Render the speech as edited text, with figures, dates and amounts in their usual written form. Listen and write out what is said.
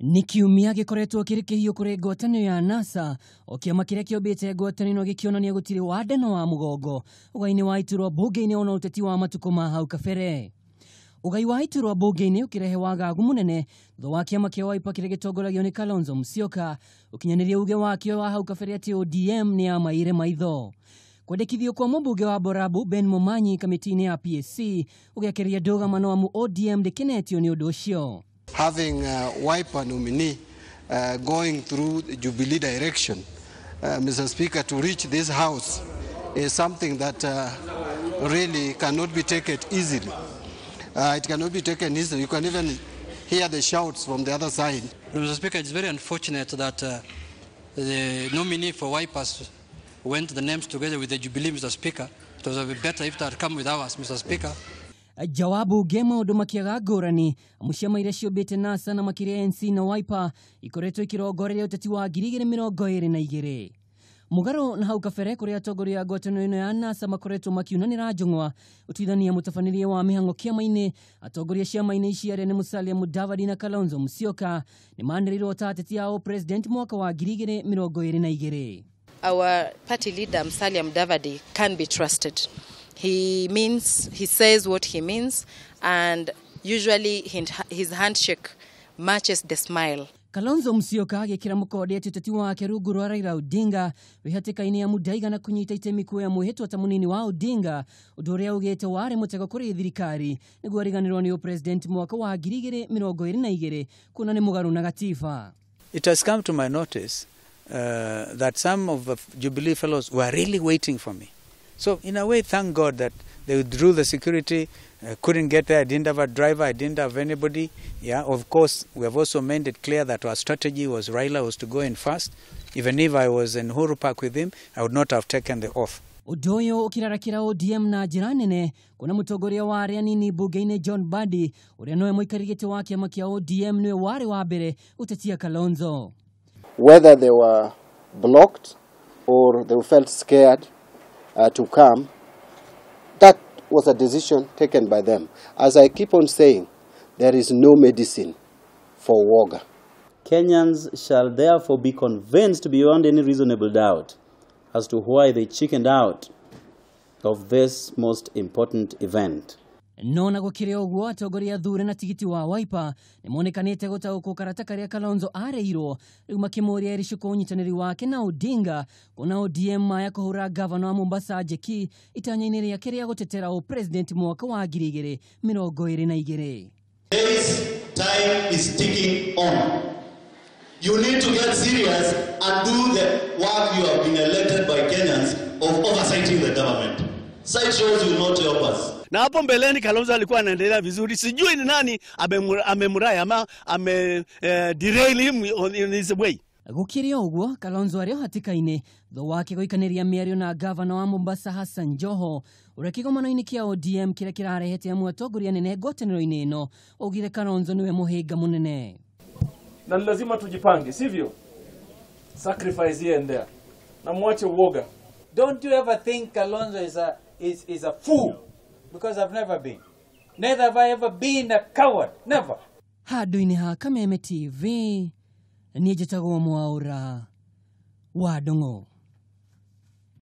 Ni kiumia gikoretwo kirikihio kuri ngwatanio ya NASA o kiama kiria kiobete ngwatanio gikionania gutiri wadano wa mugongo ugaini wa iturwa bunge-ini ona uteti wa matuko ma hau kabere. Ugai wa iturwa bunge-ini ukirehe wagagu munene thutha wa kiama kia Wiper kiria gitongoragio ni Kalonzo Musyoka ukinyaniria uge wakio wa hau kabere ati ODM ni amaire maitho. Kwendekithio kwa mbunge wa Borabu Ben Momanyi kamiti-ini ya PSC ugiakeria ndugamano wa ODM ndikinetio ni undu ucio. Having Wiper nominee going through the Jubilee direction, Mr. Speaker, to reach this house is something that really cannot be taken easily. It cannot be taken easily. You can even hear the shouts from the other side. Mr. Speaker, it's very unfortunate that the nominee for Wiper went the names together with the Jubilee, Mr. Speaker. It would have been better if they had come with ours, Mr. Speaker. Jawabu gema udu makiaga ngurani muciama iria ciobete NASA na makiria NC na Wiper ikoretwo ikirongoreria uteti wa 2022. Mugaro na hau kabere kuria atongoria ngwatanio ino ya NASA makoretwo makiunanira njung'wa utuithania mutafanirie wa mihango kiama-ini atongoria ciama-ini ici aria ni Musalia Mudavadi na Kalonzo Musyoka ni mandirirwo ta ateti ao president mwaka wa 2022. Our party leader Musalia Mudavadi can be trusted. He says what he means, and usually his handshake matches the smile. Kalonzo Musyoka agikira mukodi ati uteti wake rungu rwa Raila Odinga wihatikaine ya mudaiga na kunyita itemi kuya muhetwa ta munini wa Odinga undu uria ugete wari mutego kuri thirikari niguo ariganirwo ni president mwaka wa 2022 kuna ni mugaru na gatiba. It has come to my notice that some of the Jubilee fellows were really waiting for me. So in a way, thank God that they withdrew the security, couldn't get there. I didn't have a driver, I didn't have anybody. Yeah, of course, we have also made it clear that our strategy was Raila was to go in first. Even if I was in Uhuru Park with him, I would not have taken the oath. Udoyo ukirarakira ODM na njira nene kuna mutongoria wa aria nini bunge-ini John Mbadi uria noe muikarigite wa kiama kia ODM niwe wari wa mbere utetia Kalonzo. Whether they were blocked or they felt scared to come, that was a decision taken by them. As I keep on saying, there is no medicine for woga. Kenyans shall therefore be convinced beyond any reasonable doubt as to why they chickened out of this most important event. Nona gukiria uguo atongoria thure na tigiti wa Wiper ni monekanite gutauko karata karia Kalonzo areirwo riu makimuria irishuko unyitaniri wake na Odinga kuna ODM ya kuhura governor wa Mombasa Jeki itanya-ini ria kiria gutetera o president mwaka wa 2022. This time is ticking on. You need to get serious and do the work you have been elected by Kenyans of oversighting the government. Side shows will not help us. Na hapo mbeleni Kalonzo alikuwa anaendelea vizuri. Sijui ni nani amemuraya ama derail him in his way. Gukiria uguo Kalonzo ario hatikaine tho wake goikaniria miario na governor wa Mombasa Hassan Joho uria kigomano-ini kia ODM kiria kirarehete amwe atongoria nene ngwataniro-ini ino ugire Kalonzo niwe muhinga munene. Na lazima tujipange, sivyo? Sacrifice here and there. Na mwache uoga. Don't you ever think Kalonzo is a fool? Because I've never been. Neither have I ever been a coward. Never. Hadu-ini ha Kameme TV. Ni jitagwo Mwaura wa Dongo.